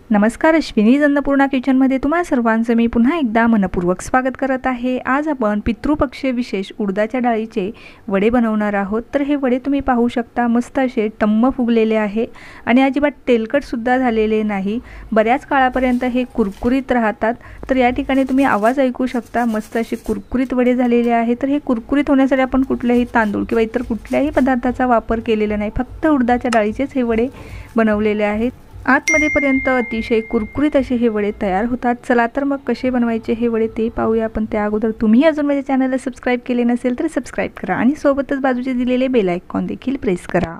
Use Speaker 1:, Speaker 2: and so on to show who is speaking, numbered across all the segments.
Speaker 1: नमस्कार, अश्विनी अन्नपूर्णा किचनमध्ये तुम्हा सर्वांचं मी पुन्हा एकदा मनपूर्वक स्वागत करत आहे। आज आपण पितृपक्ष विशेष उडदाच्या डाळीचे वडे बनवणार आहोत। तर हे वडे तुम्ही पाहू शकता, मस्त असे टम्म फुगलेले आहे आणि अजिबात तेलकट सुद्धा झालेले नाही। बऱ्याच काळापर्यंत हे कुरकुरीत राहतात। तर या ठिकाणी तुम्ही आवाज ऐकू शकता, मस्त असे कुरकुरीत वडे झालेले आहे। तर हे कुरकुरीत होण्यासाठी आपण कुठल्याही तांदूळ किंवा इतर कुठल्याही पदार्थाचा वापर केलेला नाही, फक्त उडदाच्या डाळीचेच हे वडे बनवलेले आहेत। आतमध्येपर्यंत अतिशय कुरकुरीत असे हे वडे तयार होतात। चला तर मग कसे बनवायचे हे वडे ते पाहूया। पण त्या अगोदर तुम्ही अजून माझ्या चॅनलला सबस्क्राइब केले नसेल तर सबस्क्राइब करा आणि सोबतच बाजूचे दिलेले बेल आयकॉन देखील प्रेस करा।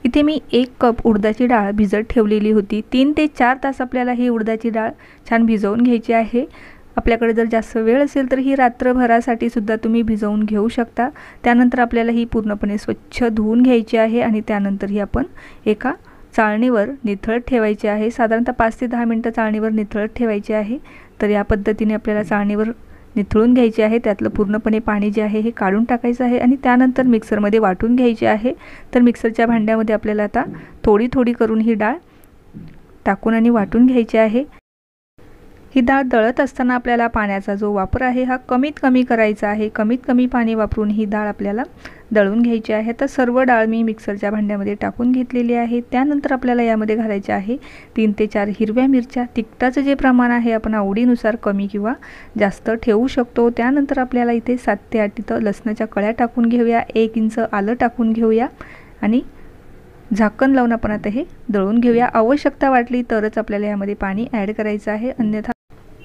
Speaker 1: इथे मी 1 कप उडदाची डाळ भिजत ठेवलेली होती। 3 ते 4 तास आपल्याला ही उडदाची डाळ छान भिजवून घ्यायची आहे। आपल्याकडे जर जास्त वेळ असेल तर ही रात्रभरासाठी सुद्धा तुम्ही भिजवून घेऊ शकता। त्यानंतर आपल्याला ही पूर्णपणे स्वच्छ धुवून घ्यायची आहे आणि त्यानंतर ही आपण एका चाळणीवर निथळत ठेवायची आहे। साधारणतः 5 ते 10 मिनिटं चाळणीवर निथळत ठेवायची आहे। तर या पद्धतीने आपल्याला चाळणीवर निथळून घ्यायची आहे। त्यातलं पूर्णपणे पाणी जे आहे हे काढून टाकायचं आहे आणि त्यानंतर मिक्सरमध्ये वाटून घ्यायची आहे। तर मिक्सरच्या भांड्यामध्ये आपल्याला आता थोडी थोडी करून ही डाळ टाकून आणि वाटून घ्यायची आहे। ही डाळ दळत असताना आपल्याला पाण्याचा जो वापर आहे हा कमीत कमी करायचा आहे। कमीत कमी पाणी वापरून ही डाळ आपल्याला दळून घ्यायची आहे। तर सर्व डाळ मी मिक्सरच्या भांड्यामध्ये टाकून घेतलेली आहे। त्यानंतर आपल्याला यामध्ये घालायचे आहे 3 ते 4 हिरव्या मिरच्या। तिखटाचं जे प्रमाण आहे आपण आवडीनुसार कमी किंवा जास्त ठेवू शकतो। त्यानंतर आपल्याला इथे 7 ते 8 इथं लसणाच्या कळ्या टाकून घेऊया, 1 इंच आलं टाकून घेऊया आणि झाकण लावून आपण आता हे दळून घेऊया। आवश्यकता वाटली तरच आपल्याला यामध्ये पाणी ॲड करायचं आहे, अन्यथा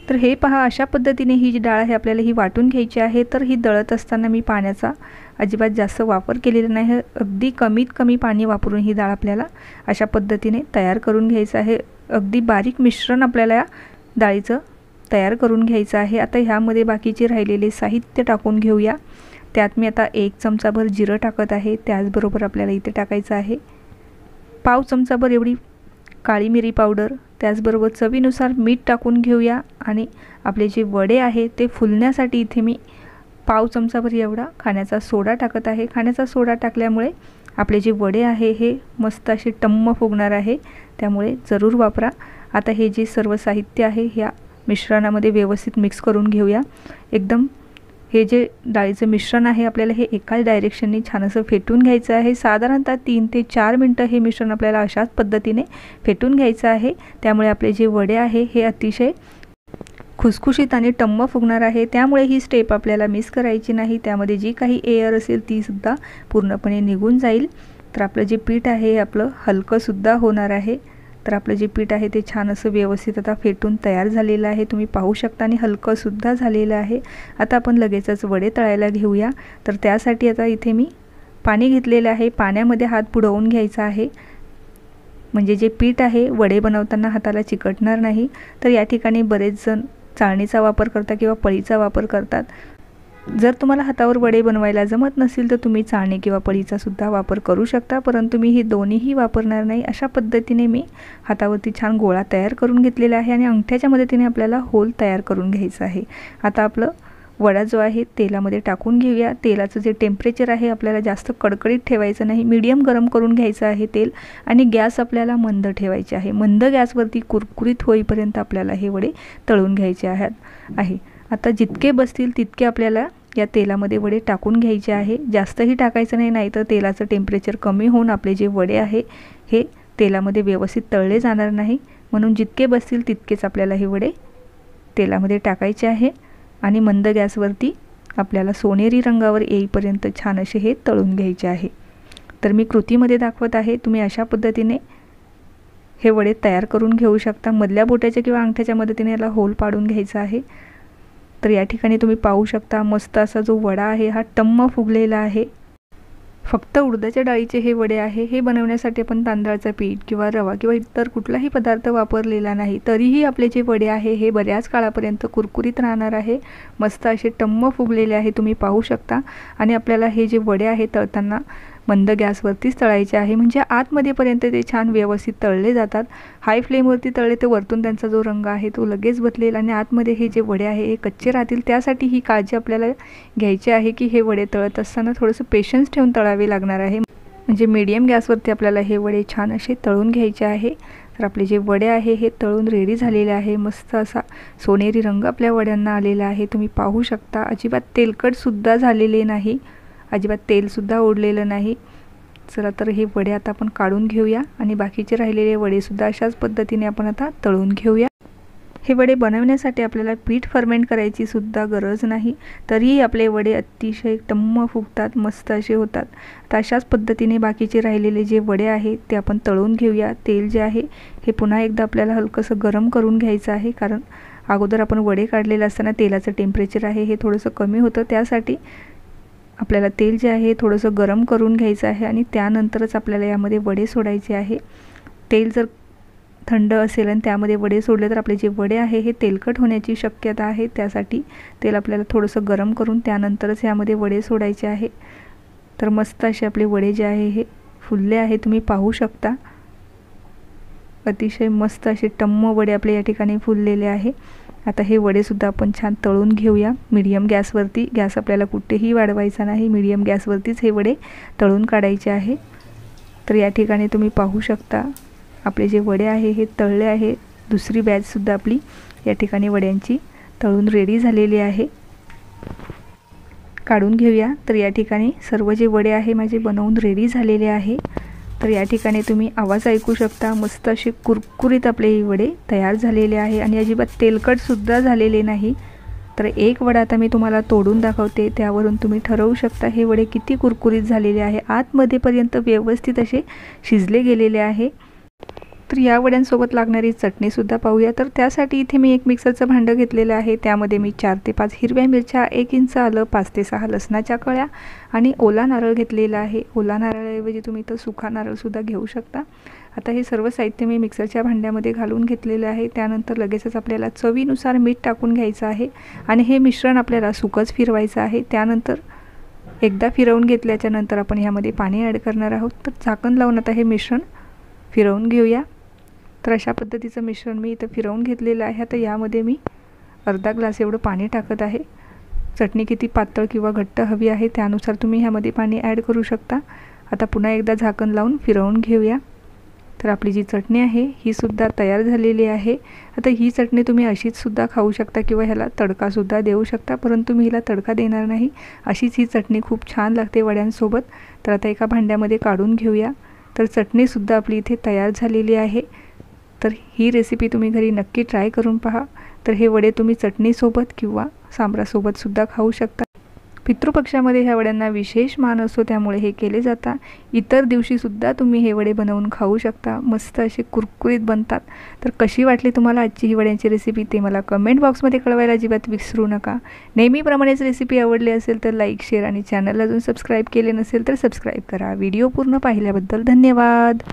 Speaker 1: तर हे पहा अशा पद्धतीने ही जी डाळ आहे आपल्याला ही वाटून घ्यायची आहे। तर ही दळत असताना मी पाण्याचा अजिबात जास्त वापर केलेला नाही, अगदी कमीत कमी पाणी वापरून ही डाळ आपल्याला अशा पद्धतीने तयार करून घ्यायचं आहे। अगदी बारीक मिश्रण आपल्याला डाळीचं तयार करून घ्यायचं आहे। आता ह्यामध्ये बाकीचे राहिलेले साहित्य टाकून घेऊया। त्यात मी आता 1 चमचाभर जिरं टाकत आहे। त्याचबरोबर आपल्याला इथे टाकायचं आहे पाव चमचाभर एवढी काळी मिरी पावडर, त्याचबरोबर चवीनुसार मीठ टाकून घेऊया आणि आपले जे वडे आहे ते फुलण्यासाठी इथे मी पाव चमचाभर एवढा खाण्याचा सोडा टाकत आहे। खाण्याचा सोडा टाकल्यामुळे आपले जे वडे आहे हे मस्त असे टम्म फुगणार आहे, त्यामुळे जरूर वापरा। आता हे जे सर्व साहित्य आहे ह्या मिश्रणामध्ये व्यवस्थित मिक्स करून घेऊया। एकदम हे जे डाळीचं मिश्रण आहे आपल्याला हे एकाच डायरेक्शनने छान असं फेटून घ्यायचं आहे। साधारणतः 3 ते 4 मिनिटं हे मिश्रण आपल्याला अशाच पद्धतीने फेटून घ्यायचं आहे। त्यामुळे आपले जे वडे आहे हे अतिशय खुसखुशीत आणि टम्म फुगणार आहे। त्यामुळे ही स्टेप आपल्याला मिस करायची नाही, त्यामध्ये जी काही एअर असेल ती सुद्धा पूर्णपणे निघून जाईल। तर आपलं जे पीठ आहे हे आपलं हलकं सुद्धा होणार आहे। तर आपलं जे पीठ आहे ते छान असं व्यवस्थित आता फेटून तयार झालेलं आहे, तुम्ही पाहू शकता, आणि हलकं सुद्धा झालेलं आहे। आता आपण लगेचच वडे तळायला घेऊया। तर त्यासाठी आता इथे मी पाणी घेतलेलं आहे, पाण्यामध्ये हात बुडवून घ्यायचा आहे, म्हणजे जे पीठ आहे वडे बनवताना हाताला चिकटणार नाही। तर या ठिकाणी बरेच जण चाळणीचा वापर करतात किंवा पळीचा वापर करतात। जर तुम्हाला हातावर वडे बनवायला जमत नसेल तर तुम्ही चाळणी किंवा पळीचा सुद्धा वापर करू शकता, परंतु मी हे दोन्हीही वापरणार नाही। अशा पद्धतीने मी हातावरती छान गोळा तयार करून घेतलेला आहे आणि अंगठ्याच्या मदतीने आपल्याला होल तयार करून घ्यायचं आहे। आता आपलं वडा जो आहे तेलामध्ये टाकून घेऊया। तेलाचं जे टेम्परेचर आहे आपल्याला जास्त कडकडीत ठेवायचं नाही, मीडियम गरम करून घ्यायचं आहे तेल, आणि गॅस आपल्याला मंद ठेवायचे आहे। मंद गॅसवरती कुरकुरीत होईपर्यंत आपल्याला हे वडे तळून घ्यायचे आहे। आता जितके बसतील तितके आपल्याला या तेलामध्ये वडे टाकून घ्यायचे आहे, जास्तही टाकायचं नाही, नाहीतर तेलाचं टेम्परेचर कमी होऊन आपले जे वडे आहे हे तेलामध्ये व्यवस्थित तळले जाणार नाही। म्हणून जितके बसतील तितकेच आपल्याला हे वडे तेलामध्ये टाकायचे आहे आणि मंद गॅसवरती आपल्याला सोनेरी रंगावर येईपर्यंत छान असे हे तळून घ्यायचे आहे। तर मी कृतीमध्ये दाखवत आहे, तुम्ही अशा पद्धतीने हे वडे तयार करून घेऊ शकता। मधल्या बोटाच्या किंवा अंगठ्याच्या मदतीने याला होल पाडून घ्यायचा आहे। तर या ठिकाणी तुम्ही पाहू शकता मस्त असा जो वडा आहे हा टम्म फुगलेला आहे। फक्त उडदाच्या डाळीचे हे वडे आहे, हे बनवण्यासाठी आपण तांदळाचं पीठ किंवा रवा किंवा इतर कुठलाही पदार्थ वापरलेला नाही, तरीही आपले जे वडे आहे हे बऱ्याच काळापर्यंत कुरकुरीत राहणार आहे। मस्त असे टम्म फुगलेले आहे, तुम्ही पाहू शकता। आणि आपल्याला हे जे वडे आहे तळताना मंद गॅसवरतीच तळायचे आहे, म्हणजे आतमध्येपर्यंत ते छान व्यवस्थित तळले जातात। हाय फ्लेमवरती तळले तर वरतून त्यांचा जो रंग आहे तो लगेच बदलेल आणि आतमध्ये हे जे वडे आहे हे कच्चे राहतील। त्यासाठी ही काळजी आपल्याला घ्यायची आहे की हे वडे तळत असताना थोडंसं पेशन्स ठेवून तळावे लागणार आहे, म्हणजे मीडियम गॅसवरती आपल्याला हे वडे छान असे तळून घ्यायचे आहे। तर आपले जे वडे आहे हे तळून रेडी झालेले आहे। मस्त असा सोनेरी रंग आपल्या वड्यांना आलेला आहे, तुम्ही पाहू शकता। अजिबात तेलकटसुद्धा झालेले नाही, अजिबात तेलसुद्धा ओढलेलं नाही। चला तर हे वडे आता आपण काढून घेऊया आणि बाकीचे राहिलेले वडेसुद्धा अशाच पद्धतीने आपण आता तळून घेऊया। हे वडे बनवण्यासाठी आपल्याला पीठ फर्मेंट करायची सुद्धा गरज नाही, तरीही आपले वडे अतिशय टम्म फुगतात, मस्त असे होतात। तर अशाच पद्धतीने बाकीचे राहिलेले जे वडे आहेत ते आपण तळून घेऊया। तेल जे आहे हे पुन्हा एकदा आपल्याला हलकंसं गरम करून घ्यायचं आहे, कारण अगोदर आपण वडे काढलेले असताना तेलाचं टेम्परेचर आहे हे थोडंसं कमी होतं, त्यासाठी आपल्याला तेल जे आहे थोडंसं गरम करून घ्यायचं आहे आणि त्यानंतरच आपल्याला यामध्ये वडे सोडायचे आहे। तेल जर थंड असेल आणि त्यामध्ये वडे सोडले तर आपले जे वडे आहे हे तेलकट होण्याची शक्यता आहे, त्यासाठी तेल आपल्याला थोडंसं गरम करून त्यानंतरच यामध्ये वडे सोडायचे आहे। तर मस्त असे आपले वडे जे आहे हे फुलले आहे, तुम्ही पाहू शकता। अतिशय मस्त असे टम्म वडे आपले या ठिकाणी फुललेले आहे। आता हे वडेसुद्धा आपण छान तळून घेऊया मीडियम गॅसवरती। गॅस आपल्याला कुठेही वाढवायचा नाही, मीडियम गॅसवरतीच हे वडे तळून काढायचे आहे। तर या ठिकाणी तुम्ही पाहू शकता आपले जे वडे आहे हे तळले आहे। दुसरी बॅचसुद्धा आपली या ठिकाणी वड्यांची तळून रेडी झालेली आहे, काढून घेऊया। तर या ठिकाणी सर्व जे वडे आहे माझे बनवून रेडी झालेले आहे। तर या ठिकाणी तुम्ही आवाज ऐकू शकता, मस्त असे कुरकुरीत आपले हे वडे तयार झालेले आहे आणि अजिबात तेलकटसुद्धा झालेले नाही। तर एक वडा आता मी तुम्हाला तोडून दाखवते, त्यावरून तुम्ही ठरवू शकता हे वडे किती कुरकुरीत झालेले आहे, आतमध्येपर्यंत व्यवस्थित असे शिजले गेलेले आहे। तर या वड्यांसोबत लागणारी चटणीसुद्धा पाहूया। तर त्यासाठी इथे मी एक मिक्सरचं भांडं घेतलेलं आहे, त्यामध्ये मी 4 ते 5 हिरव्या मिरच्या, 1 इंच आलं, 5 ते 6 लसणाच्या कळ्या आणि ओला नारळ घेतलेला आहे। ओला नारळाऐवजी तुम्ही तर सुका नारळसुद्धा घेऊ शकता। आता हे सर्व साहित्य मी मिक्सरच्या भांड्यामध्ये घालून घेतलेलं आहे। त्यानंतर लगेचच आपल्याला चवीनुसार मीठ टाकून घ्यायचं आहे आणि हे मिश्रण आपल्याला सुकंच फिरवायचं आहे। त्यानंतर एकदा फिरवून घेतल्याच्या नंतर आपण ह्यामध्ये पाणी ॲड करणार आहोत। तर झाकण लावून आता हे मिश्रण फिरवून घेऊया। तर अशा पद्धतीचं मिश्रण मी इथं फिरवून घेतलेलं आहे। आता यामध्ये मी अर्धा ग्लास एवढं पाणी टाकत आहे। चटणी किती पातळ किंवा घट्ट हवी आहे त्यानुसार तुम्ही ह्यामध्ये पाणी ॲड करू शकता। आता पुन्हा एकदा झाकण लावून फिरवून घेऊया। तर आपली जी चटणी आहे ही सुद्धा तयार झालेली आहे। आता ही चटणी तुम्ही अशीच सुद्धा खाऊ शकता किंवा ह्याला तडकासुद्धा देऊ शकता, परंतु मी हिला तडका देणार नाही, अशीच ही चटणी खूप छान लागते वड्यांसोबत। तर आता एका भांड्यामध्ये काढून घेऊया। तर चटणीसुद्धा आपली इथे तयार झालेली आहे। तर ही रेसिपी तुम्ही घरी नक्की ट्राय करून पहा। तर हे वडे तुम्ही चटणीसोबत किंवा सांबरासोबतसुद्धा खाऊ शकता। पितृपक्षामध्ये ह्या वड्यांना विशेष मान असतो, त्यामुळे हे केले जातात। इतर दिवशीसुद्धा तुम्ही हे वडे बनवून खाऊ शकता, मस्त असे कुरकुरीत बनतात। तर कशी वाटली तुम्हाला आजची ही वड्यांची रेसिपी ते मला कमेंट बॉक्समध्ये कळवायला अजिबात विसरू नका। नेहमीप्रमाणेच रेसिपी आवडली असेल तर लाईक, शेअर आणि चॅनलला अजून सबस्क्राईब केले नसेल तर सबस्क्राईब करा। व्हिडिओ पूर्ण पाहिल्याबद्दल धन्यवाद।